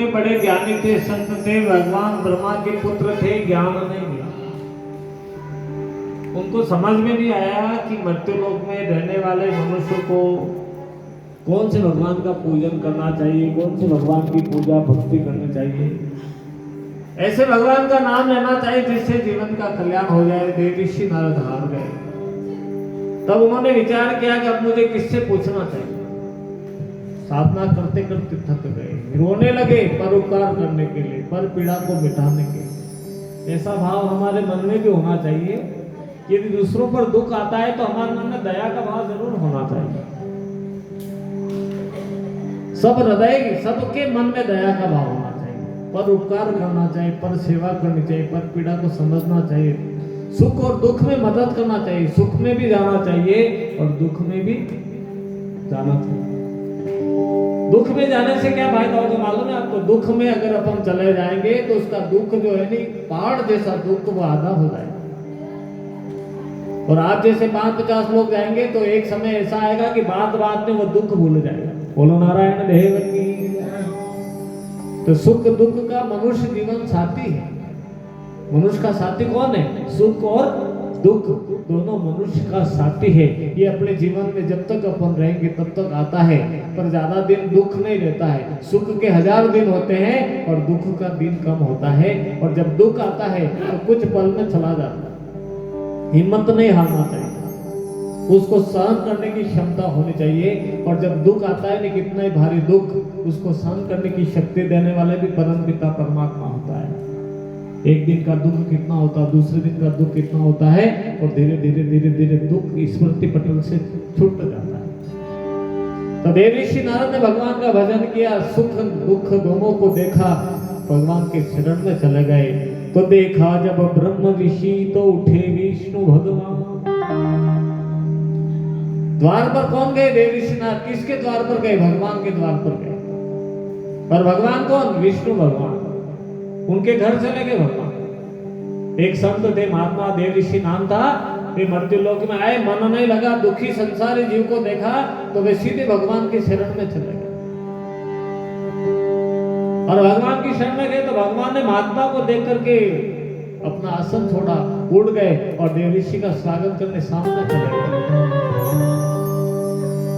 इतने बड़े ज्ञानी थे, संत थे, भगवान ब्रह्मा के पुत्र थे, ज्ञान नहीं मिला। उनको समझ में नहीं आया कि मृत्यु लोक में रहने वाले मनुष्य को कौन से भगवान का पूजन करना चाहिए, कौन से भगवान की पूजा भक्ति करनी चाहिए, ऐसे भगवान का नाम लेना चाहिए जिससे जीवन का कल्याण हो जाए। देवर्षि नारद हार गए। तब उन्होंने विचार किया कि अब मुझे किससे पूछना चाहिए। साधना करते करते थक गए, रोने लगे परोपकार करने के लिए, पर पीड़ा को मिटाने के लिए। ऐसा भाव हमारे मन में भी होना चाहिए। यदि दूसरों पर दुख आता है तो हमारे मन में दया का भाव जरूर होना चाहिए। सब हृदय, सबके मन में दया का भाव होना चाहिए, पर उपकार करना चाहिए, पर सेवा करनी चाहिए, पर पीड़ा को समझना चाहिए, सुख और दुख में मदद करना चाहिए, सुख में भी जाना चाहिए और दुख में भी जाना चाहिए। दुख में जाने से क्या फायदा होगा मालूम है आपको? दुख में अगर अपन चले जाएंगे तो उसका दुख जो है नहीं, पहाड़ जैसा दुख वो आधा हो जाएगा। और आप जैसे 5-50 लोग जाएंगे तो एक समय ऐसा आएगा कि बात बात में वो दुख भूल जाएगा। बोलो नारायण देव की। तो सुख दुख का मनुष्य जीवन साथी है। मनुष्य का साथी कौन है? सुख और दुख दोनों मनुष्य का साथी है। ये अपने जीवन में जब तक अपन रहेंगे तब तक आता है, पर ज्यादा दिन दुख नहीं रहता है। सुख के 1000 दिन होते हैं और दुख का दिन कम होता है। और जब दुख आता है तो कुछ पल में चला जाता है। हिम्मत नहीं हारना चाहिए, उसको सहन करने की क्षमता होनी चाहिए। और जब दुख आता है नहीं, कितना ही भारी दुख, उसको सहन करने की शक्ति देने वाले भी परम पिता परमात्मा होता है। एक दिन का दुख कितना होता है, दूसरे दिन का दुख कितना होता है, और धीरे धीरे धीरे धीरे दुख स्मृति पटल से छूट जाता है। तो देवर्षि नारद ने भगवान का भजन किया, सुख दुख दोनों को देखा, भगवान के शरण में चले गए। तो देखा जब ब्रह्म ऋषि तो उठे विष्णु भगवान। द्वार पर कौन गए? देवर्षि नारद। किसके द्वार पर गए? भगवान के द्वार पर गए। पर भगवान कौन? विष्णु भगवान। उनके घर चले गए भगवान। एक संत थे, महात्मा देवर्षि नाम था। वे मृत्यु लोक में आए, मन नहीं लगा, दुखी संसारी जीव को देखा तो वे सीधे भगवान के शरण में चले गए। और भगवान की शरण में गए तो भगवान ने महात्मा को देख करके अपना आसन छोड़ा, उड़ गए और देवर्षि का स्वागत करने सामने चले गए।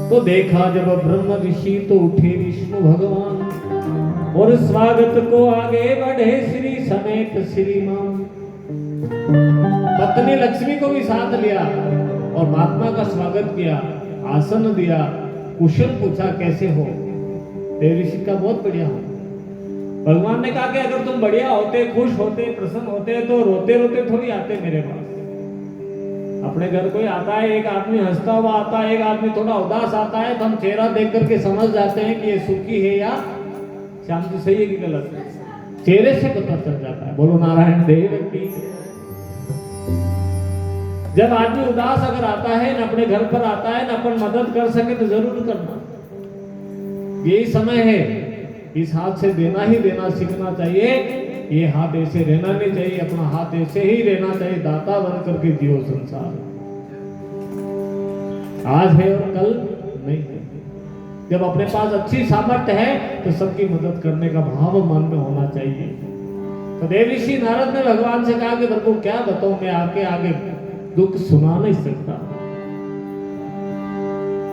तो देखा जब ब्रह्म ऋषि तो उठे विष्णु भगवान, और स्वागत को आगे बढ़े श्री समेत श्रीमान। पत्नी लक्ष्मी को भी साथ लिया और महात्मा का स्वागत किया, आसन दिया, कुशल पूछा कैसे हो। देवर्षि का बहुत बढ़िया हो। भगवान ने कहा कि अगर तुम बढ़िया होते, खुश होते, प्रसन्न होते तो रोते रोते थोड़ी आते मेरे पास। अपने घर कोई आता है, एक आदमी हंसता हुआ आता है, एक आदमी थोड़ा उदास आता है, तो हम चेहरा देख करके समझ जाते हैं कि ये सुखी है या शांति, सही है कि गलत है। चेहरे से पता चल जाता है। बोलो नारायण देव की। जब आदमी उदास अगर आता है, न अपने घर पर आता है, न अपन मदद कर सके तो जरूर करना। यही समय है, इस हाथ से देना ही देना सीखना चाहिए। ये हाथ ऐसे रहना नहीं चाहिए, अपना हाथ ऐसे ही रहना चाहिए। दाता बन करके जियो संसार। आज है और कल नहीं है। जब अपने पास अच्छी सामर्थ्य है तो सबकी मदद करने का भाव मन में होना चाहिए। तो देवर्षि नारद ने भगवान से कहा कि प्रभु क्या बताऊं, मैं आपके आगे दुख सुना नहीं सकता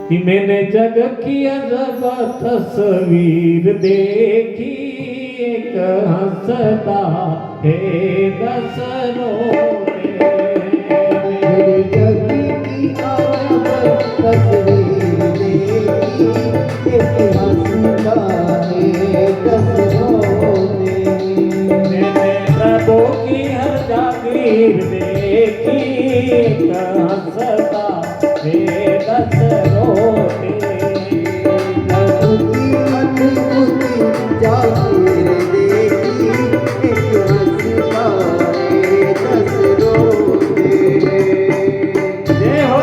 कि मैंने जग की अजब तस्वीर देखी, एक हंसता है 10 रोते। मेरे जग की अजब तस्वीर देखी, एक हंसता है 10 रोते। मैंने प्रभु की हर जागीर देखी, एक हंसता है 10 रोते। प्रभु की अद्भुत जागीर देखी, एक हंसता है 10 रोते। जय हो।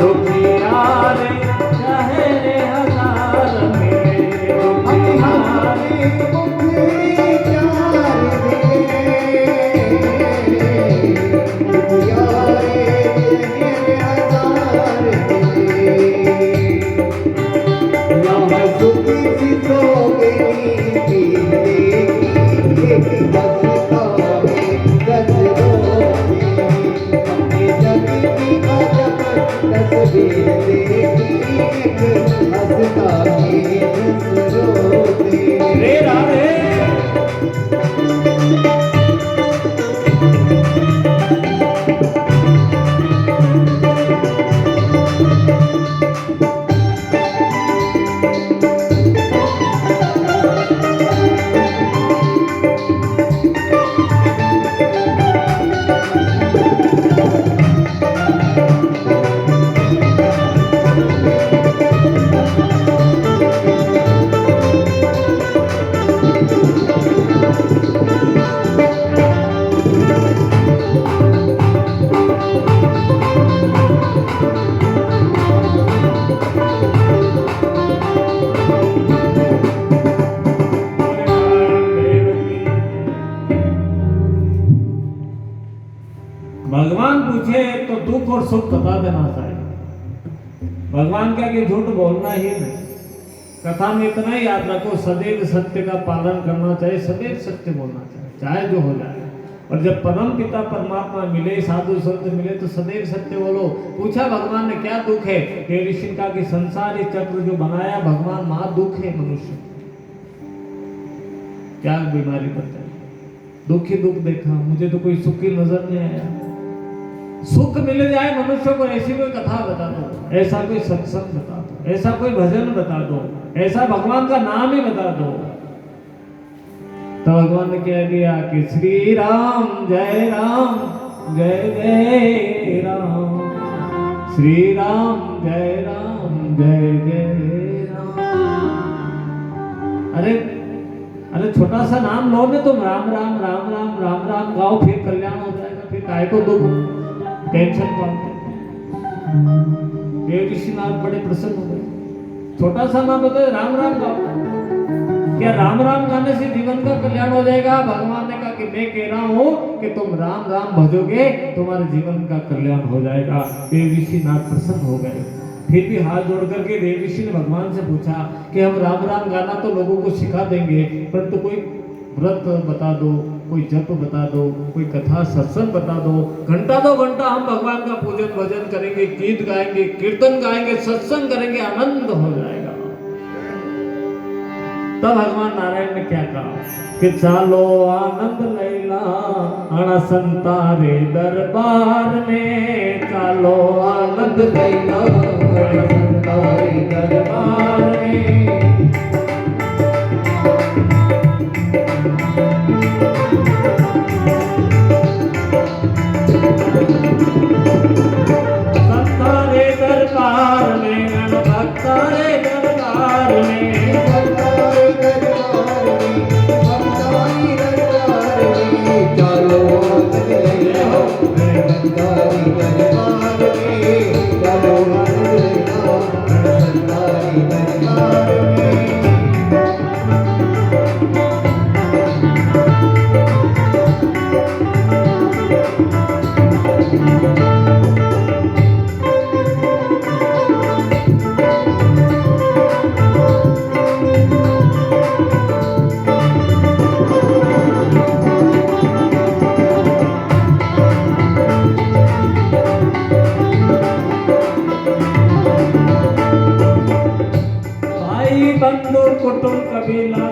दुखिया रे चाहे रे हजार मिले दुखिया रे रे राधे भगवान पूछे तो दुख और सुख बता देना चाहिए। भगवान क्या कि झूठ बोलना ही नहीं। कथा में इतना ही याद रखो, सदैव सत्य का पालन करना चाहिए, सदैव सत्य बोलना चाहिए, चाहे जो हो जाए। और जब परम पिता परमात्मा मिले, साधु संत मिले, तो सदैव सत्य बोलो। पूछा भगवान ने क्या दुख है? हे ऋषि का कि संसारी चक्र जो बनाया भगवान, महा दुख है मनुष्य, क्या बीमारी बताई, दुख ही दुख देखा, मुझे तो कोई सुख ही नजर नहीं आया। सुख मिल जाए मनुष्य को, ऐसी कोई कथा बता दो, ऐसा कोई सत्संग बता दो, ऐसा कोई भजन बता दो, ऐसा भगवान का नाम ही बता दो। तो भगवान ने कह दिया कि श्री राम जय जय राम, श्री राम जय जय राम। अरे छोटा सा नाम लो ना तुम, राम राम राम राम राम राम गाओ, फिर कल्याण हो जाएगा। फिर काय को दुख टेंशन पाते। देव ऋषिनाथ बड़े प्रसन्न हो गए। छोटा सा नाम बताए, राम राम गाओ। क्या राम राम गाने से जीवन का कल्याण हो जाएगा? भगवान ने कहा कि मैं कह रहा हूँ कि तुम राम राम भजोगे, तुम्हारे जीवन का कल्याण हो जाएगा। देव ऋषिनाथ प्रसन्न हो गए। फिर भी हाथ जोड़ करके देव ऋषि ने भगवान से पूछा कि हम राम राम गाना तो लोगों को सिखा देंगे, परंतु कोई व्रत बता दो, कोई जप बता दो, कोई कथा सत्संग बता दो। घंटा दो घंटा हम भगवान का पूजन भजन करेंगे, गीत गाएंगे, कीर्तन गाएंगे, सत्संग करेंगे, आनंद हो जाएगा। तब भगवान नारायण ने क्या कहा कि चालो आनंद लैला अण संतारे दरबार में, चालो आनंद लैला अण संतारे दरबार में। संतारे दरबार में, भक्तारे दरबार में, बंधु कुटुंब कबीला